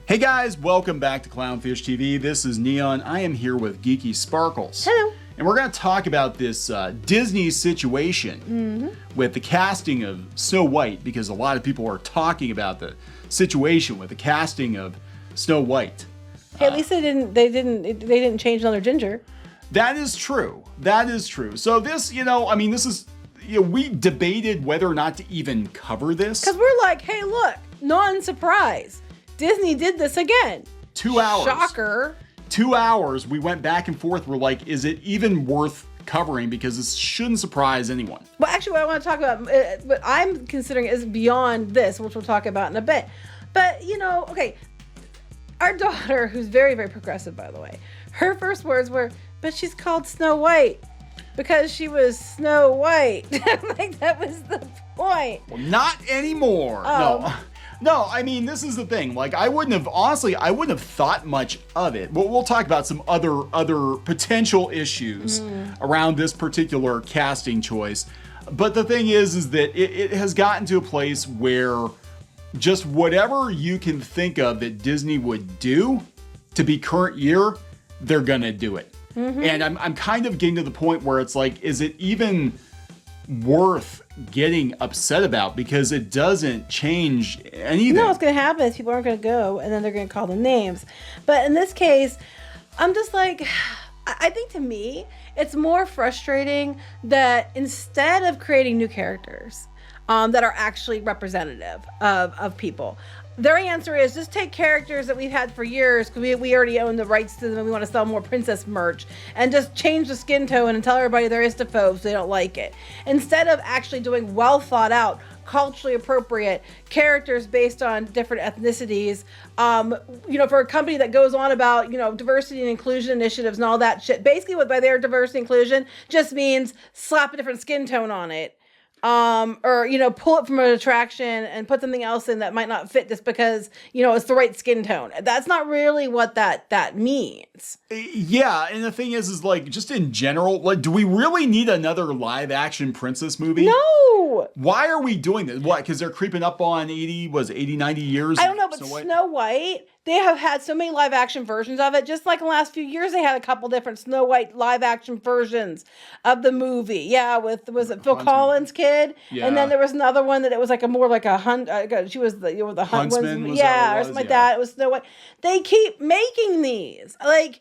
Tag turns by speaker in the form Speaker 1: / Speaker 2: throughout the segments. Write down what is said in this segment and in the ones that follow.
Speaker 1: Hey guys, welcome back to Clownfish TV. This is Neon. I am here with Geeky Sparkles.
Speaker 2: Hello.
Speaker 1: And we're going to talk about this Disney situation with the casting of Snow White, because a lot of people are talking about the situation with the casting of Snow White.
Speaker 2: Hey, at least they didn't change another ginger.
Speaker 1: That is true. That is true. So this, this is, we debated whether or not to even cover this.
Speaker 2: Because we're like, hey, look, non-surprise. Disney did this again.
Speaker 1: 2 hours.
Speaker 2: Shocker.
Speaker 1: 2 hours. We went back and forth. We're like, is it even worth covering? Because this shouldn't surprise anyone.
Speaker 2: Well, actually, what I want to talk about, what I'm considering is beyond this, which we'll talk about in a bit. But, okay, our daughter, who's very, very progressive, by the way, her first words were, but she's called Snow White because she was Snow White. Like, that was the point.
Speaker 1: Well, not anymore. No, I mean, this is the thing. Like, I wouldn't have thought much of it. But we'll talk about some other potential issues around this particular casting choice. But the thing is that it has gotten to a place where just whatever you can think of that Disney would do to be current year, they're gonna do it. And I'm kind of getting to the point where it's like, is it even worth getting upset about, because it doesn't change anything?
Speaker 2: No, what's going to happen is people aren't going to go, and then they're going to call them names. But in this case, I'm just like, I think to me, it's more frustrating that instead of creating new characters that are actually representative of people, their answer is just take characters that we've had for years because we already own the rights to them and we want to sell more princess merch, and just change the skin tone and tell everybody they're istophobes, they don't like it. Instead of actually doing well thought out, culturally appropriate characters based on different ethnicities, for a company that goes on about, diversity and inclusion initiatives and all that shit. Basically what by their diversity inclusion just means slap a different skin tone on it. Or pull it from an attraction and put something else in that might not fit just because, it's the right skin tone. That's not really what that means.
Speaker 1: Yeah, and the thing is like, just in general, like, do we really need another live action princess movie?
Speaker 2: No!
Speaker 1: Why are we doing this? What, because they're creeping up on 80, 90 years?
Speaker 2: I don't know, but Snow White, they have had so many live action versions of it. Just like in the last few years, they had a couple different Snow White live action versions of the movie. Yeah, was it Phil Collins' kid? Yeah. And then there was another one that it was like she was the Huntsman, or something like that. It was Snow White. They keep making these. Like,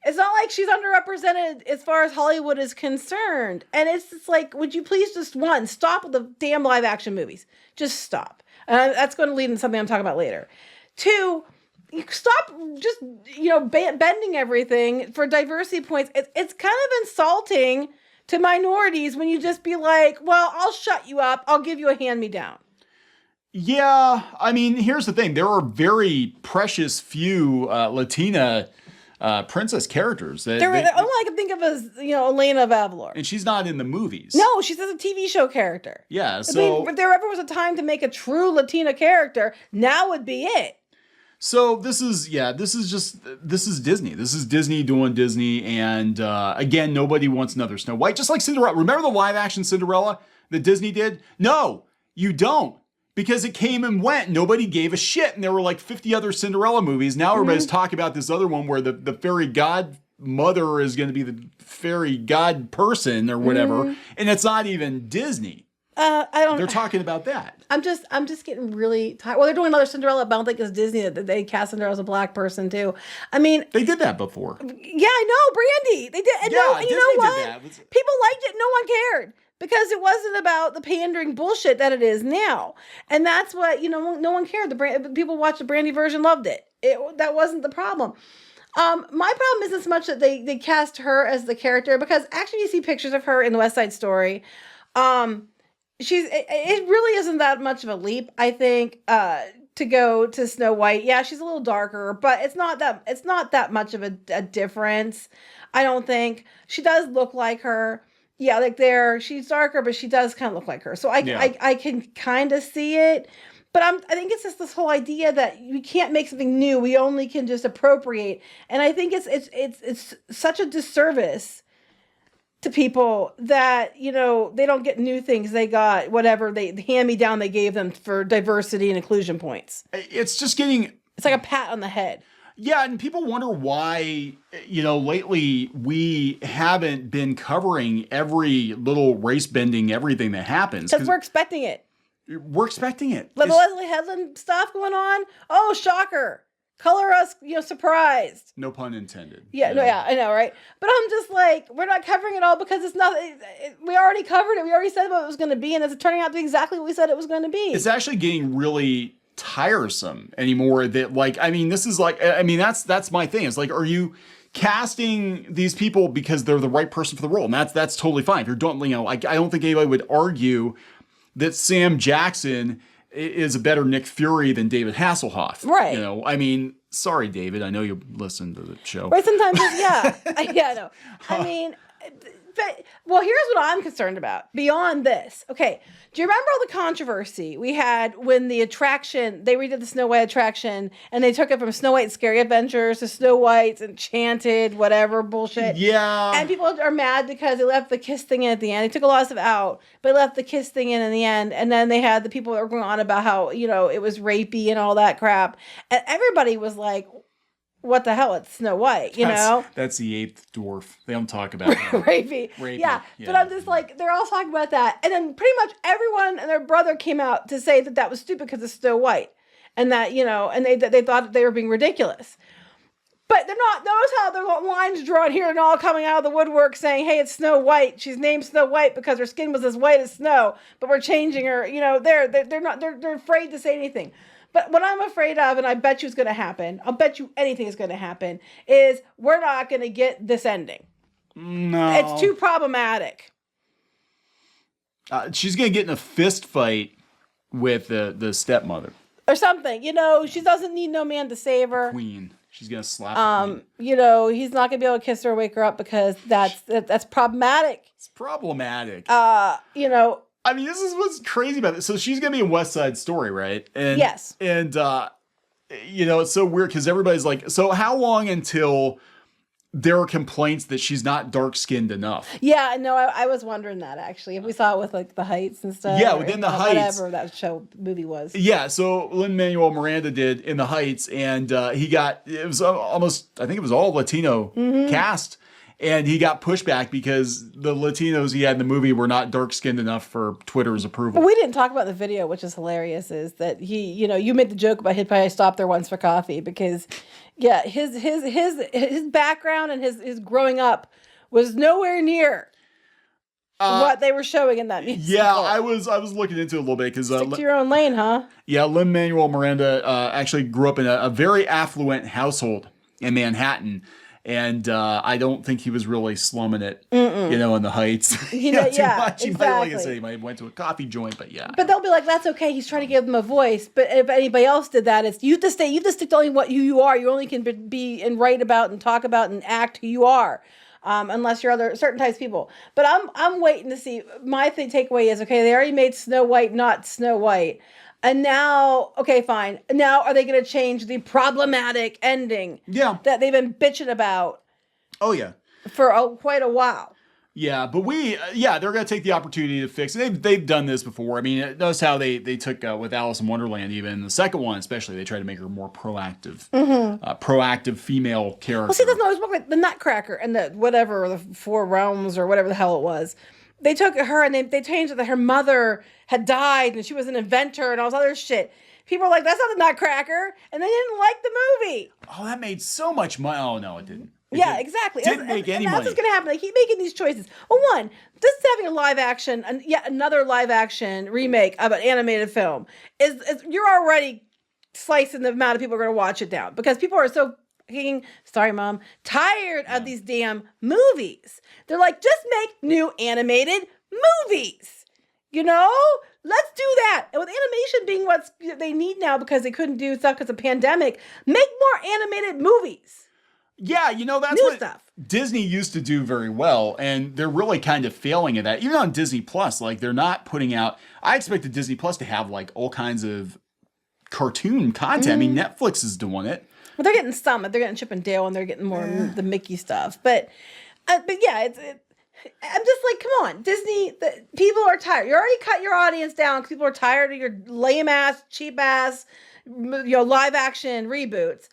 Speaker 2: it's not like she's underrepresented as far as Hollywood is concerned. And it's just like, would you please just, one, stop with the damn live action movies. Just stop. That's going to lead into something I'm talking about later. Two, stop just, bending everything for diversity points. It's kind of insulting to minorities when you just be like, well, I'll shut you up. I'll give you a hand-me-down.
Speaker 1: Yeah, I mean, here's the thing. There are very precious few Latina princess characters. The only
Speaker 2: I can think of is, Elena of Avalor.
Speaker 1: And she's not in the movies.
Speaker 2: No, she's a TV show character.
Speaker 1: Yeah, so...
Speaker 2: I mean, if there ever was a time to make a true Latina character, now would be it.
Speaker 1: So this is Disney. This is Disney doing Disney. And again, nobody wants another Snow White. Just like Cinderella. Remember the live action Cinderella that Disney did? No, you don't. Because it came and went. Nobody gave a shit. And there were like 50 other Cinderella movies. Now everybody's talking about this other one where the fairy godmother is going to be the fairy god person or whatever. And it's not even Disney. They're talking about that.
Speaker 2: I'm just getting really tired. Well, they're doing another Cinderella, but I don't think it's Disney that they cast Cinderella as a black person too. I mean,
Speaker 1: they did that before.
Speaker 2: Yeah, I know, Brandy. They did. And
Speaker 1: yeah,
Speaker 2: and
Speaker 1: you
Speaker 2: know what?
Speaker 1: Did that.
Speaker 2: People liked it. No one cared because it wasn't about the pandering bullshit that it is now. And that's what no one cared. People watched the Brandy version, loved it. That wasn't the problem. My problem isn't so much that they cast her as the character, because actually you see pictures of her in the West Side Story. It really isn't that much of a leap, I think, to go to Snow White. Yeah, she's a little darker, but it's not that much of a difference. I don't think. She does look like her. Yeah, like she's darker, but she does kind of look like her. So I can kind of see it. But I think it's just this whole idea that we can't make something new. We only can just appropriate. And I think it's such a disservice to people that, they don't get new things. They got whatever the hand-me-down they gave them for diversity and inclusion points.
Speaker 1: It's just getting
Speaker 2: It's like a pat on the head.
Speaker 1: Yeah, and people wonder why, lately we haven't been covering every little race bending, everything that happens.
Speaker 2: Because we're expecting it.
Speaker 1: We're expecting it.
Speaker 2: Like the Leslie Headland stuff going on. Oh, shocker. Color us, surprised.
Speaker 1: No pun intended.
Speaker 2: Yeah, no, yeah, I know, right? But I'm just like, we're not covering it all because it's not, we already covered it. We already said what it was going to be, and it's turning out to be exactly what we said it was going to be.
Speaker 1: It's actually getting really tiresome anymore. That this is that's my thing. It's like, are you casting these people because they're the right person for the role? And that's totally fine. If you're doing, I don't think anybody would argue that Sam Jackson is a better Nick Fury than David Hasselhoff.
Speaker 2: Right.
Speaker 1: Sorry, David. I know you listen to the show.
Speaker 2: Right, sometimes, yeah. No. Well, here's what I'm concerned about. Beyond this. Okay, do you remember all the controversy we had when the attraction, they redid the Snow White attraction, and they took it from Snow White's Scary Adventures to Snow White's Enchanted, whatever bullshit.
Speaker 1: Yeah.
Speaker 2: And people are mad because they left the kiss thing in at the end. They took a lot of stuff out, but left the kiss thing in the end. And then they had the people that were going on about how, it was rapey and all that crap. And everybody was like, what the hell? It's Snow White,
Speaker 1: That's the eighth dwarf. They don't talk about that.
Speaker 2: Rapey. Yeah. But I'm just like, they're all talking about that. And then pretty much everyone and their brother came out to say that was stupid because it's Snow White. And that, and they thought they were being ridiculous. But they're not. Notice how the lines drawn here and all coming out of the woodwork saying, hey, it's Snow White. She's named Snow White because her skin was as white as snow, but we're changing her. They're afraid to say anything. But what I'm afraid of, and I bet you it's going to happen, I'll bet you anything is going to happen, is we're not going to get this ending.
Speaker 1: No.
Speaker 2: It's too problematic.
Speaker 1: She's going to get in a fist fight with the stepmother.
Speaker 2: Or something. She doesn't need no man to save her.
Speaker 1: Queen. She's going to slap the queen.
Speaker 2: He's not going to be able to kiss her or wake her up because that's problematic.
Speaker 1: It's problematic. This is what's crazy about it. So she's going to be in West Side Story, right? And,
Speaker 2: yes.
Speaker 1: And, it's so weird because everybody's like, so how long until there are complaints that she's not dark-skinned enough?
Speaker 2: Yeah, no, I was wondering that, actually. If we saw it with, like, The Heights and stuff.
Speaker 1: Yeah, within The Heights.
Speaker 2: Whatever that movie was.
Speaker 1: Yeah, so Lin-Manuel Miranda did In the Heights, and it was almost, I think it was all Latino cast. And he got pushback because the Latinos he had in the movie were not dark-skinned enough for Twitter's approval.
Speaker 2: But we didn't talk about the video, which is hilarious, is that he, you made the joke about he'd probably stop there once for coffee because, yeah, his background and his growing up was nowhere near what they were showing in that musical.
Speaker 1: Yeah, I was looking into it a little bit because
Speaker 2: stick to your own lane, huh?
Speaker 1: Yeah, Lin-Manuel Miranda actually grew up in a very affluent household in Manhattan. And I don't think he was really slumming it, in the Heights. Too much. He might, like I said, he might have went to a coffee joint, but yeah.
Speaker 2: But they'll be like, that's okay. He's trying to give them a voice. But if anybody else did that, it's you have to stick to only who you are. You only can be and write about and talk about and act who you are, unless you're other certain types of people. But I'm waiting to see. My takeaway is, okay, they already made Snow White not Snow White. And now, okay, fine. Now, are they going to change the problematic ending?
Speaker 1: Yeah.
Speaker 2: That they've been bitching about?
Speaker 1: Oh, yeah.
Speaker 2: For quite a while.
Speaker 1: Yeah, but they're going to take the opportunity to fix it. They've done this before. Notice how they took with Alice in Wonderland, even the second one especially, they tried to make her more proactive. Proactive female character.
Speaker 2: Well, see, that's not always work with the Nutcracker and the Four Realms or whatever the hell it was. They took her and they changed it that her mother had died and she was an inventor and all this other shit. People were like, that's not the Nutcracker. And they didn't like the movie.
Speaker 1: Oh, that made so much money. Oh, no, it didn't.
Speaker 2: Exactly.
Speaker 1: Didn't make any money.
Speaker 2: That's what's going to happen. They keep making these choices. Well, one, just having a live action, and yet another live action remake of an animated film is you're already slicing the amount of people who are going to watch it down because people are so sorry, Mom, tired of these damn movies. They're like, just make new animated movies. Let's do that. And with animation being what they need now because they couldn't do stuff because of the pandemic, make more animated movies.
Speaker 1: Yeah, that's
Speaker 2: new
Speaker 1: what
Speaker 2: stuff.
Speaker 1: Disney used to do very well, and they're really kind of failing at that. Even on Disney Plus, like they're not putting out. I expected Disney Plus to have like all kinds of cartoon content. Netflix is doing it.
Speaker 2: Well, they're getting some. They're getting Chip and Dale, and they're getting more the Mickey stuff. But yeah, I'm just like, come on, Disney. People are tired. You already cut your audience down because people are tired of your lame ass, cheap ass, live action reboots.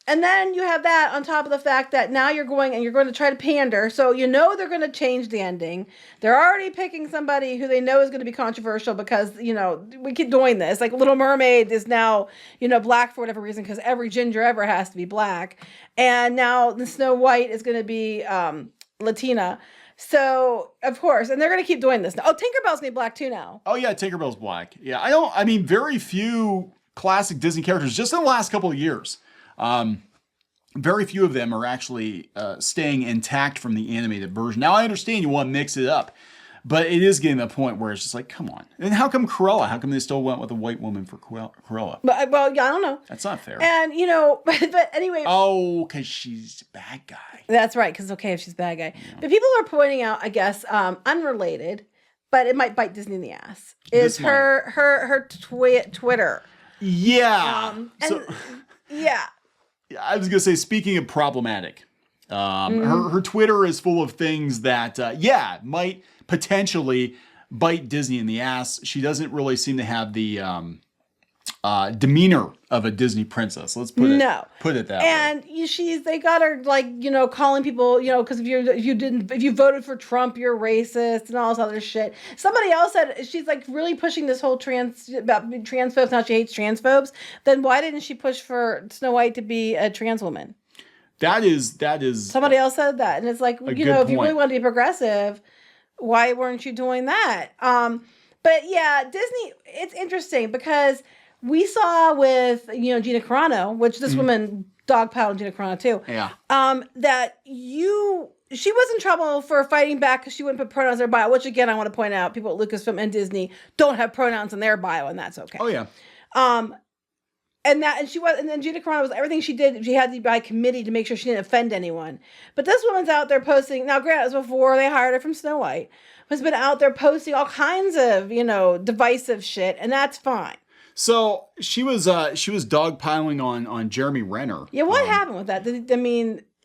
Speaker 2: And then you have that on top of the fact that now you're going to try to pander. So they're going to change the ending. They're already picking somebody who they know is going to be controversial because, we keep doing this. Like Little Mermaid is now, black for whatever reason because every ginger ever has to be black. And now the Snow White is going to be Latina. So, of course, and they're going to keep doing this. Oh, Tinkerbell's going to be black too now.
Speaker 1: Oh, yeah, Tinkerbell's black. Yeah, very few classic Disney characters just in the last couple of years. Very few of them are actually staying intact from the animated version. Now, I understand you want to mix it up, but it is getting to the point where it's just like, come on. And how come Cruella? How come they still went with a white woman for Cruella?
Speaker 2: But, well, yeah, I don't know.
Speaker 1: That's not fair.
Speaker 2: And, but anyway.
Speaker 1: Oh, because she's a bad guy.
Speaker 2: That's right, because it's okay if she's a bad guy. Yeah. But people are pointing out, I guess, unrelated, but it might bite Disney in the ass, is her Twitter.
Speaker 1: Yeah.
Speaker 2: Yeah.
Speaker 1: I was going to say, speaking of problematic, her Twitter is full of things that, might potentially bite Disney in the ass. She doesn't really seem to have the demeanor of a Disney princess. Let's put it that way.
Speaker 2: And they got her calling people, because if you voted for Trump, you're racist and all this other shit. Somebody else said she's like really pushing this whole about transphobes. Now she hates transphobes. Then why didn't she push for Snow White to be a trans woman?
Speaker 1: That is.
Speaker 2: Somebody else said that, and it's like if you really want to be progressive, why weren't you doing that? But yeah, Disney. It's interesting because we saw with Gina Carano, which this woman dogpiled Gina Carano too.
Speaker 1: Yeah.
Speaker 2: That she was in trouble for fighting back because she wouldn't put pronouns in her bio. Which again, I want to point out, people at Lucasfilm and Disney don't have pronouns in their bio, and that's okay.
Speaker 1: Oh yeah.
Speaker 2: And then Gina Carano was everything she did. She had to be by committee to make sure she didn't offend anyone. But this woman's out there posting. Now, granted, it was before they hired her from Snow White. Has been out there posting all kinds of divisive shit, and that's fine.
Speaker 1: So she was dogpiling on Jeremy Renner.
Speaker 2: Yeah, what happened with that?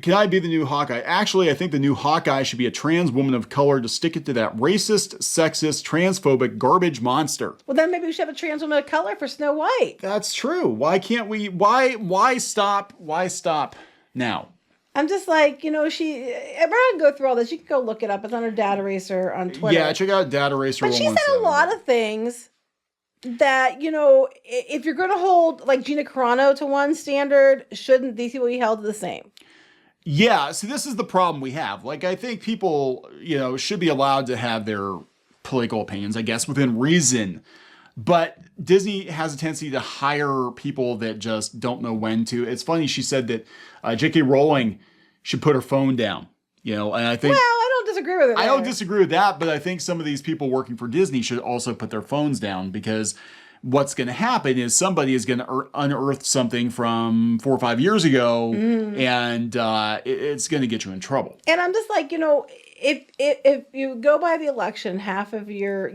Speaker 1: Can I be the new Hawkeye? Actually, I think the new Hawkeye should be a trans woman of color to stick it to that racist, sexist, transphobic garbage monster.
Speaker 2: Well, then maybe we should have a trans woman of color for Snow White.
Speaker 1: That's true. Why can't we? Why stop? Why stop now?
Speaker 2: I'm just like, we're not going to go through all this. You can go look it up. It's on her data eraser on Twitter.
Speaker 1: Yeah, check out data eraser.
Speaker 2: But she said a lot of things that, if you're going to hold like Gina Carano to one standard, shouldn't these people be held to the same?
Speaker 1: Yeah, see, this is the problem we have. Like, I think people, should be allowed to have their political opinions, I guess, within reason. But Disney has a tendency to hire people that just don't know when to. It's funny, she said that J.K. Rowling should put her phone down, and I think...
Speaker 2: Well, I don't disagree with it.
Speaker 1: I don't disagree with that, but I think some of these people working for Disney should also put their phones down, because what's going to happen is somebody is going to unearth something from 4 or 5 years ago, and it's going to get you in trouble.
Speaker 2: And I'm just like, if you go by the election, half of your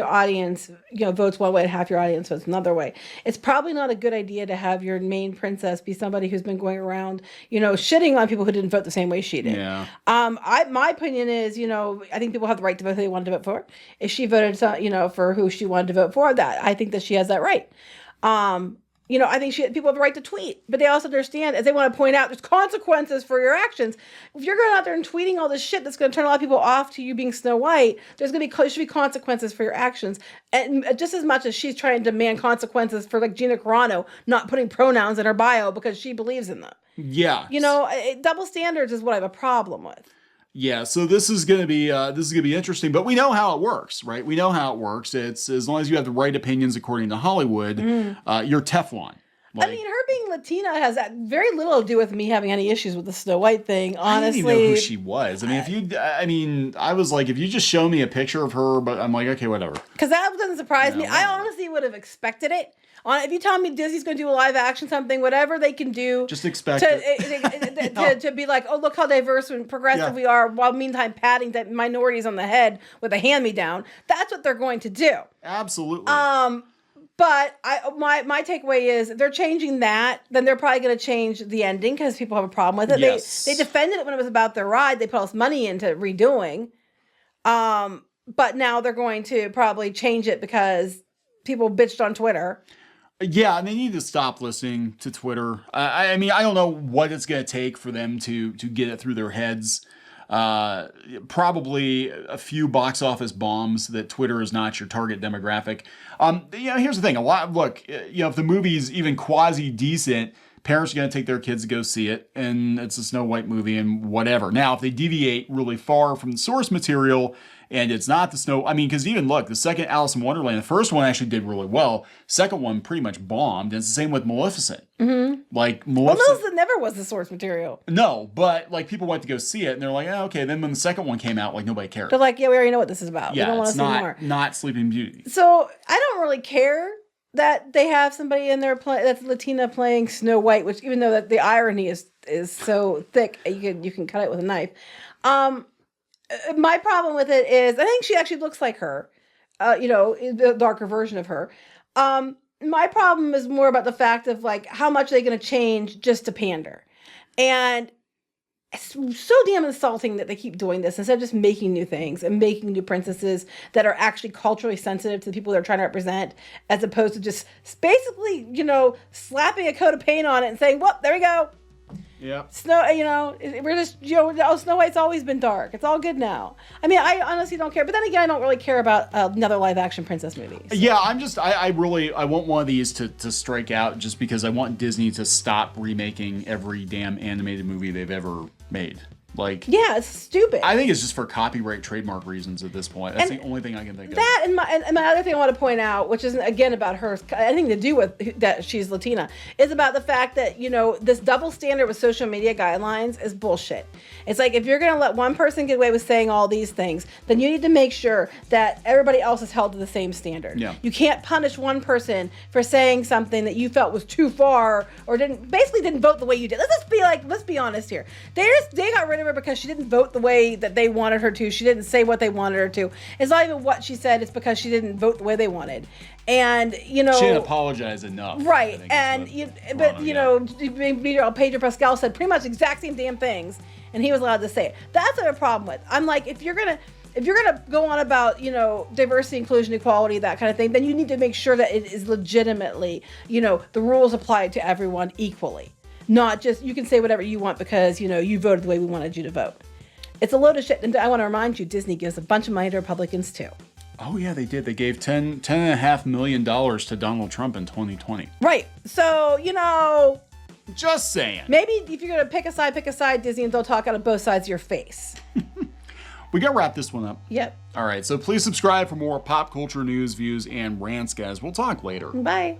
Speaker 2: audience, votes one way and half your audience votes another way. It's probably not a good idea to have your main princess be somebody who's been going around, shitting on people who didn't vote the same way she did.
Speaker 1: Yeah.
Speaker 2: My opinion is, I think people have the right to vote who they wanted to vote for. If she voted, for who she wanted to vote for, I think that she has that right. I think people have the right to tweet, but they also understand, as they want to point out, there's consequences for your actions. If you're going out there and tweeting all this shit that's going to turn a lot of people off to you being Snow White, there should be consequences for your actions. And just as much as she's trying to demand consequences for like Gina Carano not putting pronouns in her bio because she believes in them.
Speaker 1: Yeah.
Speaker 2: Double standards is what I have a problem with.
Speaker 1: Yeah, so this is gonna be interesting, but we know how it works, right? We know how it works. It's as long as you have the right opinions according to Hollywood, you're Teflon.
Speaker 2: Her being Latina has very little to do with me having any issues with the Snow White thing. Honestly,
Speaker 1: I didn't even know who she was. I was like, if you just show me a picture of her, but I'm like, okay, whatever.
Speaker 2: Because that doesn't surprise me. Whatever. I honestly would have expected it. If you tell me Disney's going to do a live action something, whatever they can do,
Speaker 1: just expect it.
Speaker 2: to be like, oh, look how diverse and progressive we are, while meantime patting that minorities on the head with a hand-me-down. That's what they're going to do.
Speaker 1: Absolutely.
Speaker 2: But my takeaway is if they're changing that, then they're probably going to change the ending because people have a problem with it.
Speaker 1: Yes.
Speaker 2: They defended it when it was about their ride. They put all this money into redoing. But now they're going to probably change it because people bitched on Twitter.
Speaker 1: Yeah, and they need to stop listening to Twitter. I mean, I don't know what it's going to take for them to get it through their heads. Probably a few box office bombs that Twitter is not your target demographic. Here's the thing. If the movie's even quasi decent, parents are going to take their kids to go see it, and it's a Snow White movie and whatever. Now, if they deviate really far from the source material and it's not the Snow, I mean, because even look, the second Alice in Wonderland, the first one actually did really well. Second one pretty much bombed, and it's the same with Maleficent.
Speaker 2: Mm-hmm.
Speaker 1: Like Maleficent,
Speaker 2: Maleficent never was the source material.
Speaker 1: No, but like people went to go see it, and they're like, oh, okay. Then when the second one came out, like nobody cared.
Speaker 2: They're like, yeah, we already know what this is about.
Speaker 1: Yeah,
Speaker 2: we don't want
Speaker 1: it's
Speaker 2: to see more.
Speaker 1: Not Sleeping Beauty.
Speaker 2: So I don't really care that they have somebody in there that's Latina playing Snow White, which even though that the irony is so thick, you can cut it with a knife. My problem with it is I think she actually looks like her, the darker version of her. My problem is more about the fact of like how much are they going to change just to pander, and it's so damn insulting that they keep doing this instead of just making new things and making new princesses that are actually culturally sensitive to the people they're trying to represent, as opposed to just basically, slapping a coat of paint on it and saying, well, there we go.
Speaker 1: Yeah.
Speaker 2: Snow, we're just, Snow White's always been dark. It's all good now. I mean, I honestly don't care. But then again, I don't really care about another live action princess movie. So.
Speaker 1: Yeah, I want one of these to strike out just because I want Disney to stop remaking every damn animated movie they've ever made. Like,
Speaker 2: yeah, it's stupid.
Speaker 1: I think it's just for copyright trademark reasons at this point. That's the only thing I can think of.
Speaker 2: That and my other thing I want to point out, which isn't again about her, anything to do with that she's Latina, is about the fact that this double standard with social media guidelines is bullshit. It's like if you're going to let one person get away with saying all these things, then you need to make sure that everybody else is held to the same standard.
Speaker 1: Yeah.
Speaker 2: You can't punish one person for saying something that you felt was too far or didn't vote the way you did. Let's be honest here. They got rid of her because she didn't vote the way that they wanted her to. She didn't say what they wanted her to. It's not even what she said. It's because she didn't vote the way they wanted. And,
Speaker 1: she didn't apologize enough.
Speaker 2: Right. And, Pedro Pascal said pretty much the exact same damn things. And he was allowed to say it. That's what I have a problem with. I'm like, if you're going to go on about, diversity, inclusion, equality, that kind of thing, then you need to make sure that it is legitimately, the rules apply to everyone equally. Not just, you can say whatever you want because, you voted the way we wanted you to vote. It's a load of shit. And I want to remind you, Disney gives a bunch of money to Republicans too.
Speaker 1: Oh, yeah, they did. They gave $10.5 million to Donald Trump in 2020.
Speaker 2: Right. So,
Speaker 1: just saying.
Speaker 2: Maybe if you're going to pick a side, Disney, and they'll talk out of both sides of your face.
Speaker 1: We got to wrap this one up.
Speaker 2: Yep.
Speaker 1: All right. So please subscribe for more pop culture news, views, and rants, guys. We'll talk later.
Speaker 2: Bye.